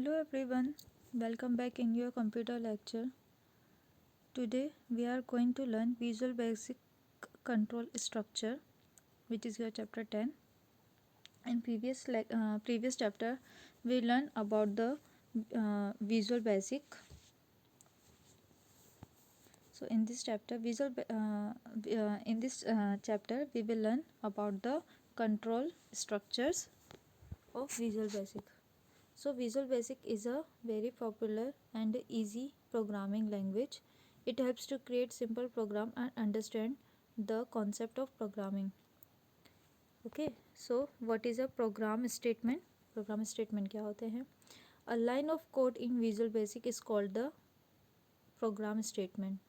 Hello everyone, welcome back in your computer lecture. Today we are going to learn Visual Basic Control Structure, which is your chapter 10. In previous chapter we learned about the Visual Basic. So in this chapter chapter we will learn about the control structures of Visual Basic. So Visual Basic is a very popular and easy programming language. It helps to create simple program and understand the concept of programming. Okay, so what is a program statement? Program statement क्या होते हैं? A line of code in Visual Basic is called the program statement.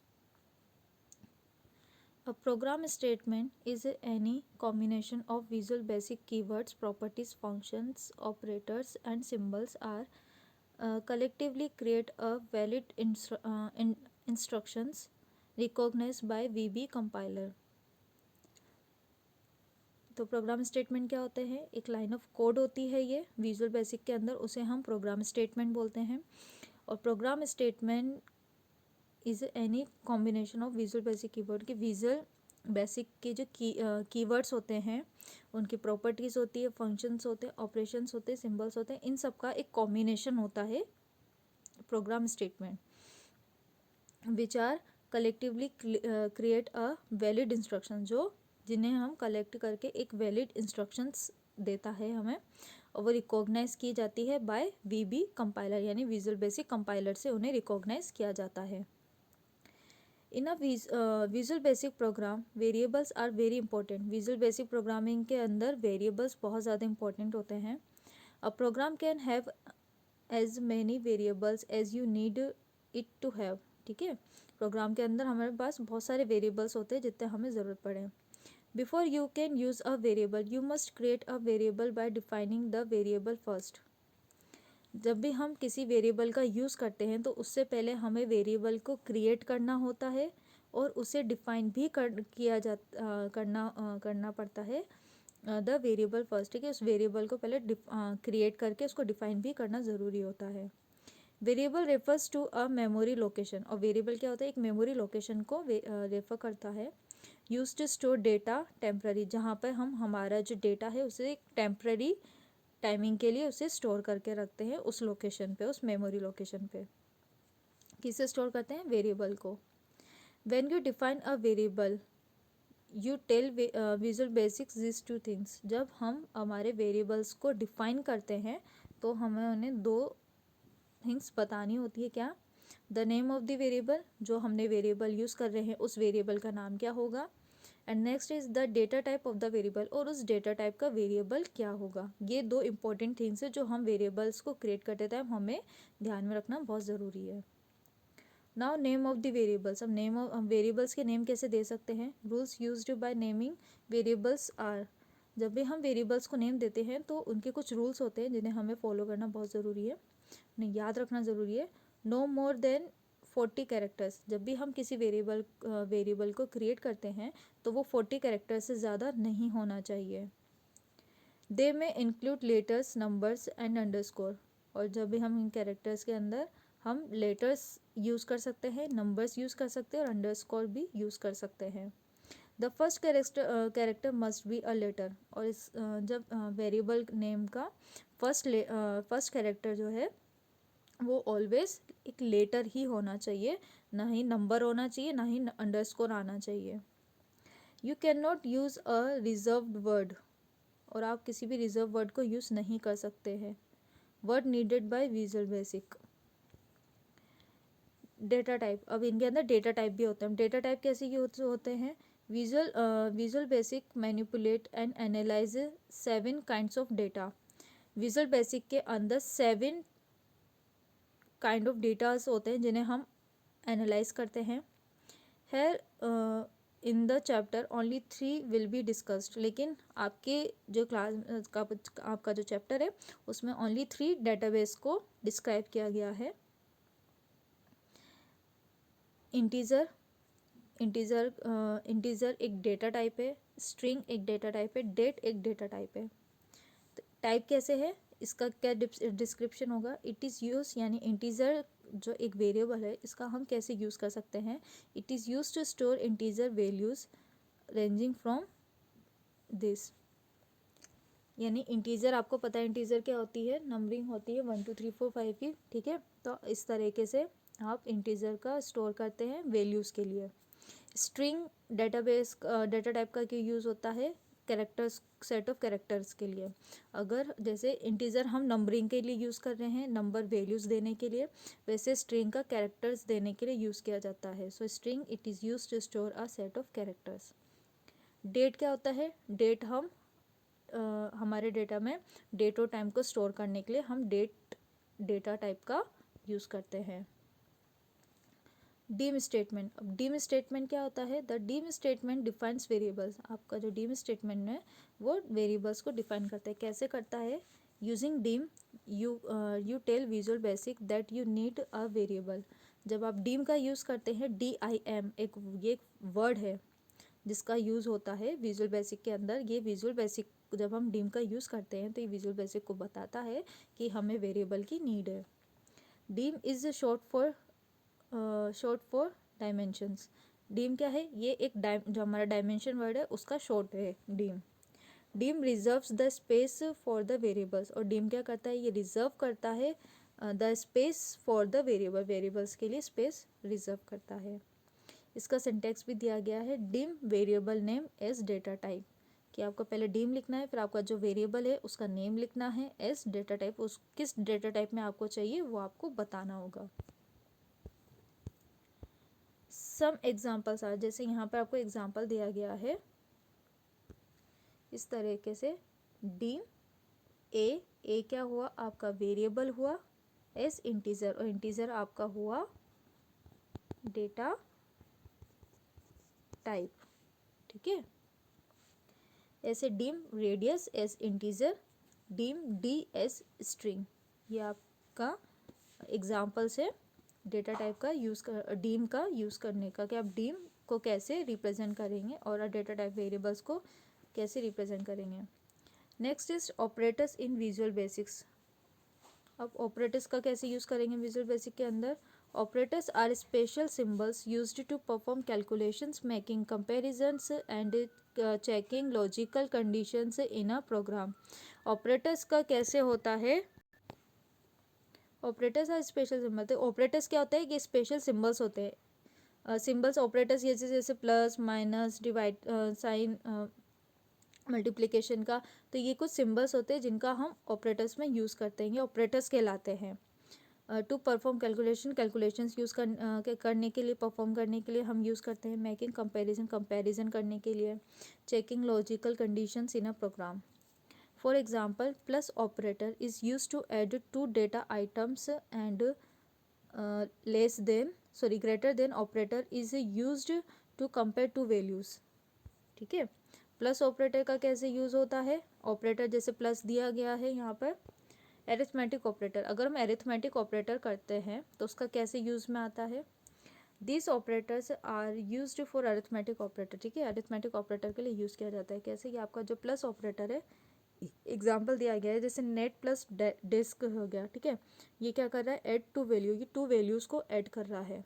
A program statement is any combination of Visual Basic keywords, properties, functions, operators and symbols are collectively create a valid instructions recognized by VB compiler. तो program statement क्या होते हैं? एक line of code होती है ये visual Basic के अंदर, उसे हम प्रोग्राम स्टेटमेंट बोलते हैं. और program statement is any combination of visual basic keyword की विजुअल बेसिक के जो कीवर्ड्स होते हैं उनकी प्रॉपर्टीज़ होती है, फंक्शंस होते हैं, ऑपरेशंस होते हैं, सिंबल्स होते हैं, इन सब का एक कॉम्बिनेशन होता है program statement, which are collectively create a valid instruction, जो जिन्हें हम कलेक्ट करके एक वैलिड इंस्ट्रक्शंस देता है हमें, और वो रिकॉग्नाइज की जाती है बाय वीबी कंपाइलर, यानी विजुअल बेसिक कंपाइलर से उन्हें रिकॉग्नाइज किया जाता है. In a visual basic program variables are very important. Visual basic programming के अंदर वेरिएबल्स बहुत ज़्यादा इंपॉर्टेंट होते हैं. A program can have as many variables as you need it to have. ठीक है, प्रोग्राम के अंदर हमारे पास बहुत सारे वेरिएबल्स होते हैं जितने हमें ज़रूरत पड़े. Before you can use a variable you must create a variable bye defining the variable first. जब भी हम किसी वेरिएबल का यूज़ करते हैं तो उससे पहले हमें वेरिएबल को क्रिएट करना होता है और उसे डिफाइन भी करना पड़ता है द वेरिएबल फर्स्ट. ठीक है, उस वेरिएबल को पहले क्रिएट करके उसको डिफाइन भी करना ज़रूरी होता है. Variable refers to a memory location. और वेरिएबल क्या होता है? एक मेमोरी लोकेशन को रेफर करता है. Use to store data temporary, जहाँ पर हम हमारा जो डेटा है उसे एक टेम्प्ररी टाइमिंग के लिए उसे स्टोर करके रखते हैं उस लोकेशन पे, उस मेमोरी लोकेशन पे. किसे स्टोर करते हैं? वेरिएबल को. When you define a variable you tell Visual Basics this two things. जब हम हमारे वेरिएबल्स को डिफाइन करते हैं तो हमें उन्हें दो थिंग्स बतानी होती है. क्या? The name of the variable, जो हमने वेरिएबल यूज़ कर रहे हैं उस वेरिएबल का नाम क्या होगा. And next is the data type of the variable, और उस डेटा टाइप का वेरिएबल क्या होगा. ये दो इंपॉर्टेंट थिंग्स है जो हम वेरिएबल्स को क्रिएट करते टाइम हमें ध्यान में रखना बहुत ज़रूरी है. Now name of the variables. अब नेम ऑफ वेरिएबल्स के नेम कैसे दे सकते हैं? Rules used by naming variables are. जब भी हम वेरिएबल्स को नेम देते हैं तो उनके कुछ रूल्स होते हैं जिन्हें हमें फॉलो करना बहुत ज़रूरी है, उन्हें याद रखना ज़रूरी है. No more than 40 characters. जब भी हम किसी वेरिएबल को क्रिएट करते हैं तो वो 40 कैरेक्टर से ज़्यादा नहीं होना चाहिए. दे में include letters, numbers and underscore. और जब भी हम इन कैरेक्टर्स के अंदर हम लेटर्स यूज़ कर सकते हैं, नंबर्स यूज़ कर सकते हैं और अंडरस्कोर भी यूज़ कर सकते हैं. The first character must be a letter. और इस जब वेरिएबल नेम का फर्स्ट कैरेक्टर जो है वो ऑलवेज एक लेटर ही होना चाहिए, ना ही नंबर होना चाहिए, ना ही अंडरस्कोर आना चाहिए. You can not use a reserved word. और आप किसी भी रिजर्व वर्ड को यूज़ नहीं कर सकते हैं. Word needed bye visual basic. Data type. अब इनके अंदर डेटा टाइप भी होते हैं. डेटा टाइप कैसे होते हैं? Visual basic manipulate and analyse 7 kinds of data. Visual Basic के अंदर 7 काइंड ऑफ डेटास होते हैं जिन्हें हम एनालाइज करते हैं. Here in the chapter only 3 will be discussed. लेकिन आपके जो क्लास का आपका जो चैप्टर है उसमें ओनली 3 डेटाबेस को डिस्क्राइब किया गया है. इंटीजर एक डेटा टाइप है. स्ट्रिंग एक डेटा टाइप है. डेट एक डेटा टाइप है. टाइप कैसे है? इसका क्या डिस्क्रिप्शन होगा, इट इज़ यूज यानी इंटीजर जो एक वेरिएबल है इसका हम कैसे यूज़ कर सकते हैं, it is use to store integer values ranging from this, यानी इंटीजर आपको पता है इंटीजर क्या होती है, नंबरिंग होती है 1 2 3 4 5 की, ठीक है। तो इस तरीके से आप इंटीजर का स्टोर करते हैं वैल्यूज़ के लिए। स्ट्रिंग डेटाबेस डेटा टाइप का क्यों यूज़ होता है, कैरेक्टर्स, सेट ऑफ कैरेक्टर्स के लिए। अगर जैसे इंटीजर हम नंबरिंग के लिए यूज़ कर रहे हैं, नंबर वैल्यूज़ देने के लिए, वैसे स्ट्रिंग का कैरेक्टर्स देने के लिए यूज़ किया जाता है। So string it is use to store a set of characters. Date क्या होता है, डेट हम हमारे डेटा में डेट और टाइम को स्टोर करने के लिए हम डेट डेटा टाइप का यूज़ करते हैं। डीम स्टेटमेंट, अब डीम स्टेटमेंट क्या होता है, the dim statement defines variables, आपका जो डीम स्टेटमेंट है वो वेरिएबल्स को डिफाइन करता है। कैसे करता है, using dim you tell Visual Basic that you need a variable. जब आप डीम का यूज़ करते हैं, DIM ये एक वर्ड है जिसका यूज़ होता है विजुअल बेसिक के अंदर। ये विजुअल बेसिक जब हम डीम का यूज़ करते हैं तो ये विजुअल बेसिक को बताता है कि हमें वेरिएबल की नीड है। Dim is short for dimensions. Dim क्या है, ये एक जो हमारा डायमेंशन वर्ड है उसका शॉर्ट है dim. Dim reserves the space for the variables, और डीम क्या करता है, ये रिजर्व करता है the space for the variable, variables के लिए स्पेस रिजर्व करता है। इसका सिंटेक्स भी दिया गया है, dim variable name as data type, कि आपको पहले डीम लिखना है, फिर आपका जो वेरिएबल है उसका नेम लिखना है, एज डेटा टाइप, उस किस डेटा टाइप में आपको चाहिए वो आपको बताना होगा। सम एग्जाम्पल्स आर, जैसे यहाँ पर आपको एग्जाम्पल दिया गया है इस तरीके से, डीम ए क्या हुआ, आपका वेरिएबल हुआ, एस इंटीजर, और इंटीजर आपका हुआ डेटा टाइप, ठीक है। ऐसे dim radius as integer, dim D as string, ये आपका एग्जाम्पल्स है डेटा टाइप का यूज़ कर, डीम का यूज़ करने का, कि आप डीम को कैसे रिप्रेजेंट करेंगे और डेटा टाइप वेरिएबल्स को कैसे रिप्रेजेंट करेंगे। Next is operators in Visual Basics. अब ऑपरेटर्स का कैसे यूज़ करेंगे विजुअल बेसिक के अंदर, operators are special symbols used to perform calculations, making comparisons and checking logical conditions in a program. Operators का कैसे होता है, ऑपरेटर्स आर स्पेशल सिम्बल, तो ऑपरेटर्स क्या होता है, ये स्पेशल सिम्बल्स होते हैं। सिम्बल्स ऑपरेटर्स जैसे जैसे plus minus divide sign multiplication का, तो ये कुछ सिम्बल्स होते हैं जिनका हम ऑपरेटर्स में यूज़ करते हैं, ये ऑपरेटर्स कहलाते हैं। टू परफॉर्म कैलकुलेशंस यूज़ करने के लिए, परफॉर्म करने के लिए हम यूज़ करते हैं। मेकिंग कंपैरिजन करने के लिए। Checking logical conditions in a program. For example, plus operator is use to add two data items and greater than operator is used to compare two values, ठीक है। प्लस ऑपरेटर का कैसे use होता है, operator जैसे plus दिया गया है यहाँ पर, एरिथमेटिक ऑपरेटर, अगर हम एरिथमेटिक ऑपरेटर करते हैं तो उसका कैसे यूज़ में आता है, this operators are used for arithmetic operator, ठीक है, अरिथमेटिक ऑपरेटर के लिए यूज़ किया जाता है। कैसे, कि आपका जो प्लस ऑपरेटर है, एग्जाम्पल दिया गया है जैसे नेट प्लस डिस्क हो गया, ठीक है, ये क्या कर रहा है, ऐड टू वैल्यू, ये टू वैल्यूज़ को ऐड कर रहा है।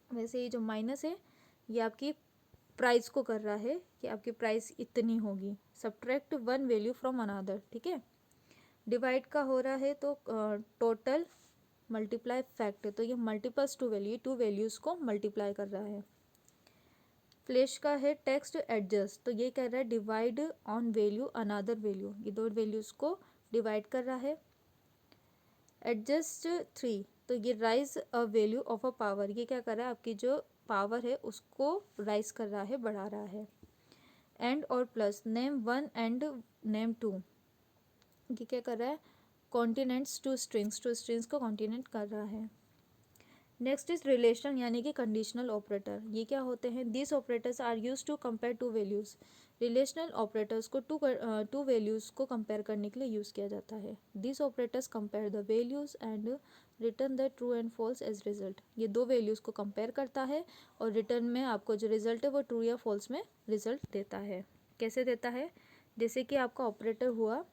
वैसे ये जो माइनस है ये आपकी प्राइस को कर रहा है कि आपकी प्राइस इतनी होगी, subtract one value from another, ठीक है। डिवाइड का हो रहा है तो टोटल मल्टीप्लाई फैक्ट, तो ये multiples two value, two values को मल्टीप्लाई कर रहा है। फ्लैश का है टेक्स्ट एडजस्ट, तो ये कह रहा है divide on value another value, ये दो वैल्यूज़ को डिवाइड कर रहा है। एडजस्ट 3, तो ये rise a value of a power, ये क्या कर रहा है, आपकी जो पावर है उसको राइज कर रहा है, बढ़ा रहा है। एंड और प्लस, नेम 1 एंड नेम 2, ये क्या कर रहा है, कॉन्टिनेंट्स टू स्ट्रिंग्स को कॉन्टिनेंट कर रहा है। नेक्स्ट इज रिलेशन यानी कि कंडीशनल ऑपरेटर, ये क्या होते हैं, this operators are use to compare two values, relational operators को टू वैल्यूज़ को कंपेयर करने के लिए यूज़ किया जाता है। This operators compare the values and return the true and false as result, ये दो वैल्यूज़ को कंपेयर करता है और रिटर्न में आपको जो रिजल्ट है वो ट्रू या फॉल्स में रिजल्ट देता है। कैसे देता है, जैसे कि आपका ऑपरेटर हुआ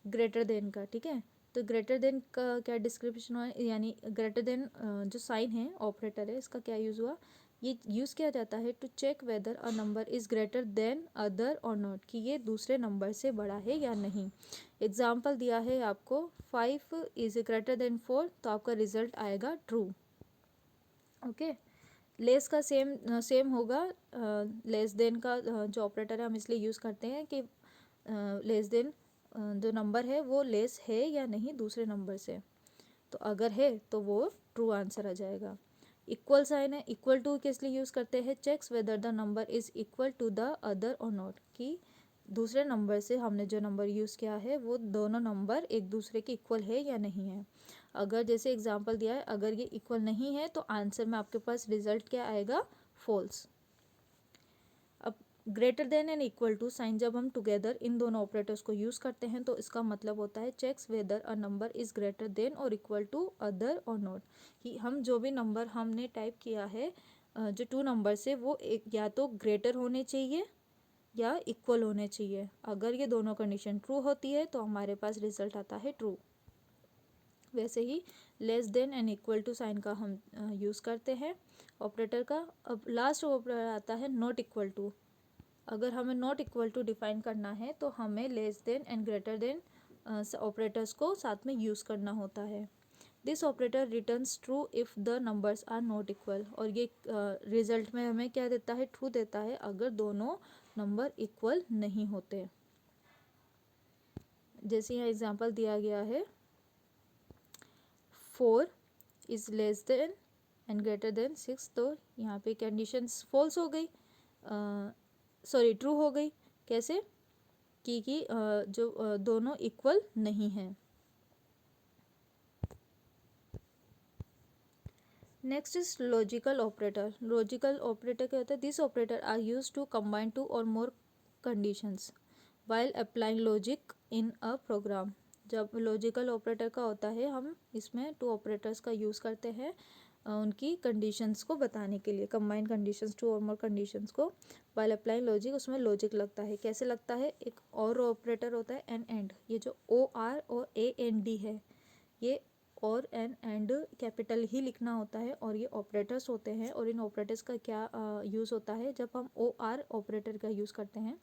ग्रेटर देन का, ठीक है। तो ग्रेटर देन का क्या डिस्क्रिप्शन हुआ, यानी ग्रेटर देन जो साइन है ऑपरेटर है, इसका क्या यूज़ हुआ, ये यूज़ किया जाता है to check whether a number is greater than other or not, कि ये दूसरे नंबर से बड़ा है या नहीं। एग्जाम्पल दिया है आपको 5 इज़ ग्रेटर देन 4, तो आपका रिजल्ट आएगा ट्रू। ओके, लेस का सेम होगा। लेस देन का जो ऑपरेटर है हम इसलिए यूज़ करते हैं कि लेस देन जो नंबर है वो लेस है या नहीं दूसरे नंबर से, तो अगर है तो वो ट्रू आंसर आ जाएगा। इक्वल साइन है, इक्वल टू किस लिए यूज़ करते हैं, checks whether the number is equal to the other or not, कि दूसरे नंबर से हमने जो नंबर यूज़ किया है वो दोनों नंबर एक दूसरे के इक्वल है या नहीं है। अगर जैसे एग्जांपल दिया है, अगर ये इक्वल नहीं है तो आंसर में आपके पास रिजल्ट क्या आएगा, फॉल्स। अब greater than and equal to sign जब हम टुगेदर इन दोनों ऑपरेटर्स को यूज़ करते हैं तो इसका मतलब होता है checks whether a number is greater than or equal to other or not, कि हम जो भी नंबर हमने टाइप किया है जो टू नंबर से वो एक या तो ग्रेटर होने चाहिए या इक्वल होने चाहिए। अगर ये दोनों कंडीशन ट्रू होती है तो हमारे पास रिजल्ट आता है ट्रू। वैसे ही less than and equal to sign का हम यूज़ करते हैं ऑपरेटर का। अब लास्ट ऑपरेटर आता है नॉट इक्वल टू। अगर हमें नॉट इक्वल टू डिफाइन करना है तो हमें less than and greater than operators को साथ में यूज़ करना होता है। This operator returns true if the numbers are not equal, और ये रिजल्ट में हमें क्या देता है, ट्रू देता है अगर दोनों नंबर इक्वल नहीं होते। जैसे यहाँ एग्जांपल दिया गया है 4 is less than and greater then 6, तो यहाँ पे कंडीशंस फॉल्स हो गई, सॉरी ट्रू हो गई। कैसे कि जो दोनों इक्वल नहीं हैं। Next is logical operator. Logical operator क्या होता है, this operator are use to combine two or more conditions while applying logic in a program. जब लॉजिकल ऑपरेटर का होता है हम इसमें टू ऑपरेटर्स का यूज़ करते हैं उनकी कंडीशंस को बताने के लिए, combine conditions to or more conditions को वाइल अप्लाइंग लॉजिक, उसमें लॉजिक लगता है। कैसे लगता है, एक और ऑपरेटर होता है एंड, ये जो ओ आर और ए एन डी है, ये और एंड कैपिटल ही लिखना होता है, और ये ऑपरेटर्स होते हैं। और इन ऑपरेटर्स का क्या यूज़ होता है, जब हम ओ आर ऑपरेटर का यूज़ करते हैं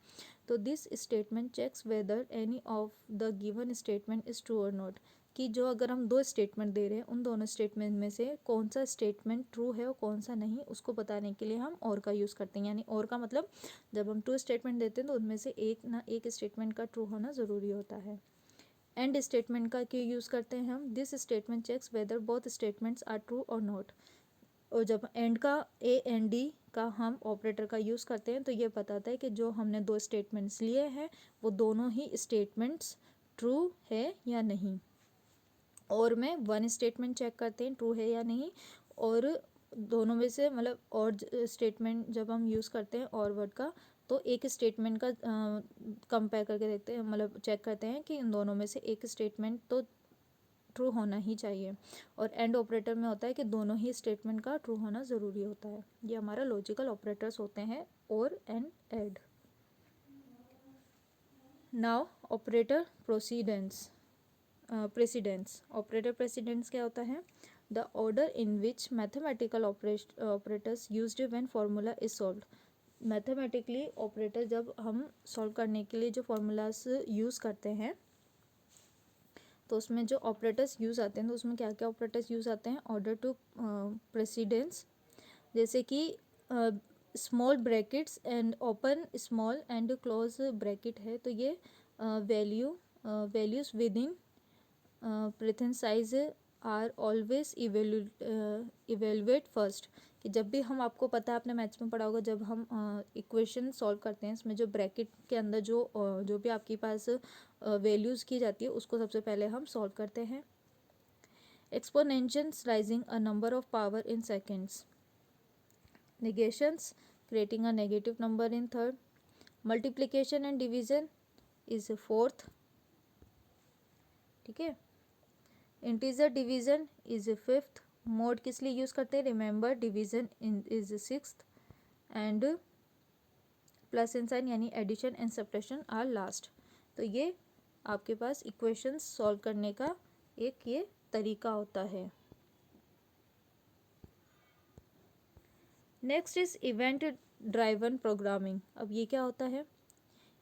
तो this statement checks whether any of the given statement is true or not, कि जो अगर हम दो स्टेटमेंट दे रहे हैं उन दोनों स्टेटमेंट में से कौन सा स्टेटमेंट ट्रू है और कौन सा नहीं, उसको बताने के लिए हम और का यूज़ करते हैं। यानी और का मतलब जब हम टू स्टेटमेंट देते हैं तो उनमें से एक ना एक स्टेटमेंट का ट्रू होना ज़रूरी होता है। एंड स्टेटमेंट का क्यों यूज़ करते हैं हम, this statement checks whether both statements are true or not. और जब एंड का ए एन डी का हम ऑपरेटर का यूज़ करते हैं तो ये बताता है कि जो हमने दो स्टेटमेंट्स लिए हैं वो दोनों ही स्टेटमेंट्स ट्रू है या नहीं। और में वन स्टेटमेंट चेक करते हैं ट्रू है या नहीं, और दोनों में से मतलब और स्टेटमेंट जब हम यूज़ करते हैं और वर्ड का तो एक स्टेटमेंट का कंपेयर करके देखते हैं, मतलब चेक करते हैं कि इन दोनों में से एक स्टेटमेंट तो ट्रू होना ही चाहिए। और एंड ऑपरेटर में होता है कि दोनों ही स्टेटमेंट का ट्रू होना ज़रूरी होता है। ये हमारा लॉजिकल ऑपरेटर्स होते हैं और एंड एड। Now operator precedence precedence. Operator precedence क्या होता है, the order in which mathematical operators used when formula is solved. Mathematically operator जब हम सॉल्व करने के लिए जो फार्मूलाज यूज़ करते हैं तो उसमें जो ऑपरेटर्स यूज़ आते हैं तो उसमें क्या क्या ऑपरेटर्स यूज़ आते हैं, ऑर्डर टू प्रेसिडेंस, जैसे कि small brackets and open small and close bracket है तो ये values within parentheses are always evaluate first, कि जब भी हम, आपको पता है आपने मैथ्स में पढ़ा होगा, जब हम इक्वेशन सॉल्व करते हैं इसमें जो ब्रैकेट के अंदर जो भी आपके पास वैल्यूज़ की जाती है उसको सबसे पहले हम सॉल्व करते हैं। एक्सपोनेंशियल्स rising a number of power in seconds, negations creating a negative number in third, multiplication and division is fourth, ठीक है। Integer division is fifth, mod किस लिए यूज़ करते हैं, remember division is sixth, and plus and sign यानी addition and subtraction are last. तो ये आपके पास इक्वेशंस सॉल्व करने का एक ये तरीका होता है। Next is event driven programming. अब ये क्या होता है?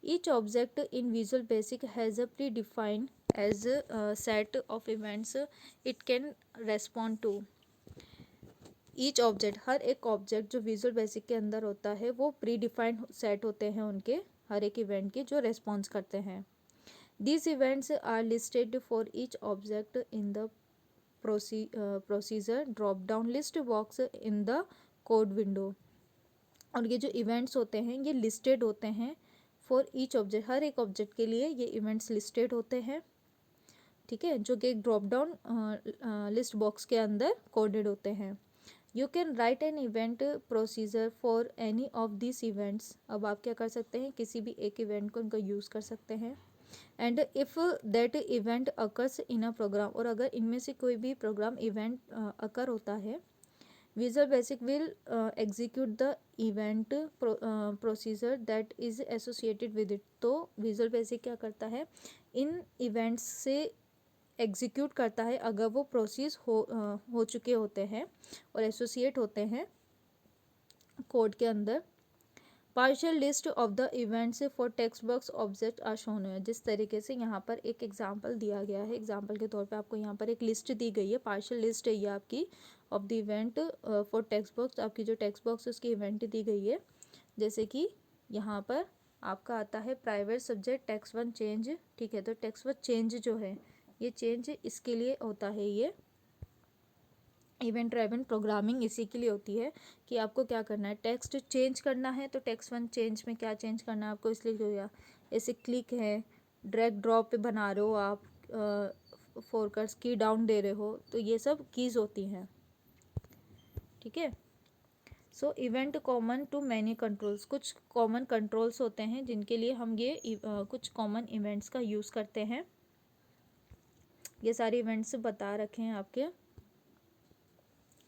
Each object in visual basic has a predefined as set of events it can respond to. Each object, हर एक ऑब्जेक्ट जो विजुअल बेसिक के अंदर होता है वो प्री डिफाइंड सेट होते हैं उनके, हर एक इवेंट के जो रेस्पॉन्स करते हैं। These events are listed for each object in the procedure drop down list box in the code window। और ये जो इवेंट्स होते हैं ये लिस्टेड होते हैं फॉर ईच ऑब्जेक्ट, हर एक ऑब्जेक्ट के लिए ये इवेंट्स लिस्टेड होते हैं, ठीक है, जो कि एक ड्रॉप डाउन लिस्ट बॉक्स के अंदर कोडेड होते हैं। You can write an event procedure for any of this events. अब आप क्या कर सकते हैं, किसी भी एक इवेंट को उनको यूज़ कर सकते हैं। And if that event occurs in a program, और अगर इनमें से कोई भी प्रोग्राम इवेंट अकर होता है, visual basic will execute the event procedure that is associated with it. तो विजुअल बेसिक क्या करता है, इन इवेंट्स से एग्जीक्यूट करता है अगर वो प्रोसेस हो चुके होते हैं और एसोसिएट होते हैं कोड के अंदर। Partial list of the events for text box object are shown है। जिस तरीके से यहाँ पर एक एग्जांपल दिया गया है, एग्जांपल के तौर पे आपको यहाँ पर एक लिस्ट दी गई है, पार्शियल लिस्ट है ये आपकी of the event for text box. आपकी जो टेक्स्ट बॉक्स उसकी इवेंट दी गई है, जैसे कि यहाँ पर आपका आता है private subject text one change, ठीक है। तो टेक्स्ट वन चेंज जो है, ये चेंज इसके लिए होता है, ये इवेंट ड्राइवन प्रोग्रामिंग इसी के लिए होती है कि आपको क्या करना है, टेक्स्ट चेंज करना है। तो टेक्स्ट वन चेंज में क्या चेंज करना है आपको, इसलिए हो गया ऐसे क्लिक है, ड्रैग ड्रॉप पे बना रहे हो आप, फोकस की डाउन दे रहे हो, तो ये सब कीज़ होती हैं, ठीक है। So event common to many controls, कुछ कॉमन कंट्रोल्स होते हैं जिनके लिए हम ये कुछ कॉमन इवेंट्स का यूज़ करते हैं। ये सारे इवेंट्स बता रखे हैं आपके,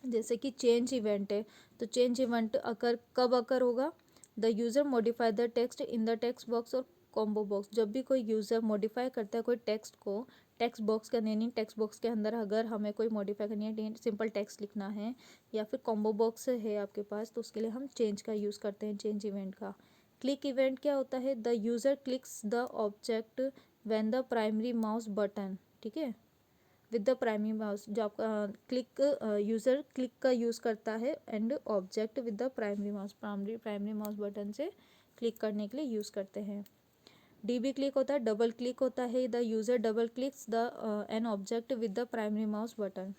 जैसे कि चेंज इवेंट है, तो चेंज इवेंट कब अकर होगा, the user modify the text in the text box और कॉम्बो बॉक्स। जब भी कोई यूज़र मॉडिफाई करता है कोई टेक्स्ट को, टेक्स्ट बॉक्स का नहीं, टेक्स्ट बॉक्स के अंदर अगर हमें कोई मॉडिफाई करनी है, सिंपल टेक्स्ट लिखना है या फिर कॉम्बो बॉक्स है आपके पास, तो उसके लिए हम चेंज का यूज़ करते हैं, चेंज इवेंट का। क्लिक इवेंट क्या होता है, the user clicks the object when the primary mouse button, ठीक है, विद द प्राइमरी माउस, जो आपका क्लिक यूज़र क्लिक का यूज़ करता है and object with the primary mouse, primary mouse button से क्लिक करने के लिए यूज़ करते हैं। डीबी क्लिक होता है, डबल क्लिक होता है, the user double clicks the an object with the primary mouse button.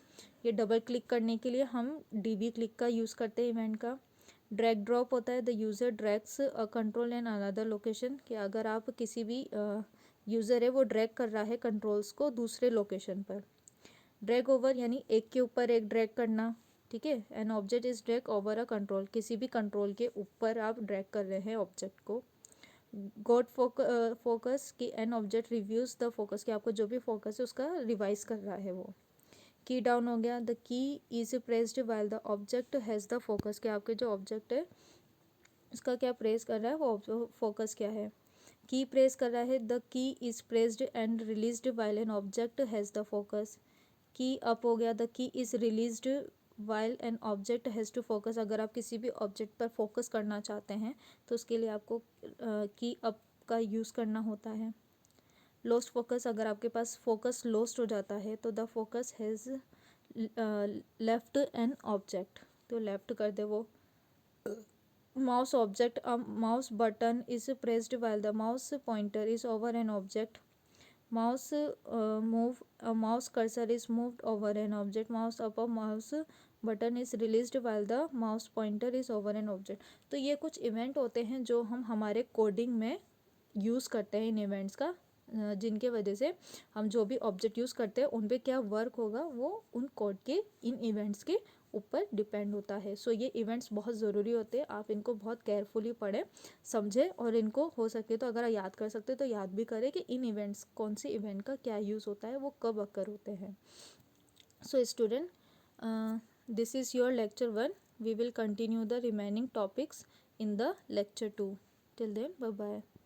ये डबल क्लिक करने के लिए हम डीबी क्लिक का यूज़ करते हैं इवेंट का। ड्रैग ड्रॉप होता है, the user drags a control in another location, कि अगर आप किसी भी यूज़र है वो ड्रैग कर रहा है कंट्रोल्स को दूसरे लोकेशन पर। ड्रैग ओवर यानी एक के ऊपर एक ड्रैग करना, ठीक है। An object is drag over a control, किसी भी कंट्रोल के ऊपर आप ड्रैग कर रहे हैं ऑब्जेक्ट को। गॉट फोकस, कि an object reviews the focus, कि आपको जो भी फोकस है उसका रिवाइज कर रहा है वो। की डाउन हो गया, the key is pressed while the object has the focus, कि आपके जो ऑब्जेक्ट है उसका क्या प्रेस कर रहा है, वो फोकस क्या है। की प्रेस कर रहा है, the key is pressed and released while an object has the focus. Key up हो गया, the key is released while an object has to focus, अगर आप किसी भी ऑब्जेक्ट पर फोकस करना चाहते हैं तो उसके लिए आपको की अप का यूज़ करना होता है। लॉस्ट फोकस, अगर आपके पास फोकस लॉस्ट हो जाता है तो the focus has left an object, तो लेफ्ट कर दे वो। Mouse object, mouse button is pressed while the mouse pointer is over an object. Mouse move, mouse cursor is moved over an object. Mouse up, mouse button is released while the mouse pointer is over an object. तो ये कुछ event होते हैं जो हम हमारे coding में use करते हैं इन इवेंट्स का, जिनके वजह से हम जो भी ऑब्जेक्ट यूज़ करते हैं उन पे क्या वर्क होगा वो उन कोड के, इन इवेंट्स के ऊपर डिपेंड होता है। सो ये इवेंट्स बहुत ज़रूरी होते हैं, आप इनको बहुत केयरफुली पढ़ें, समझें, और इनको हो सके तो अगर याद कर सकते तो याद भी करें कि इन इवेंट्स, कौन सी इवेंट का क्या यूज़ होता है, वो कब अकर होते हैं। So student, this is your lecture 1. We will continue the remaining topics in the lecture 2. Till then, bye bye.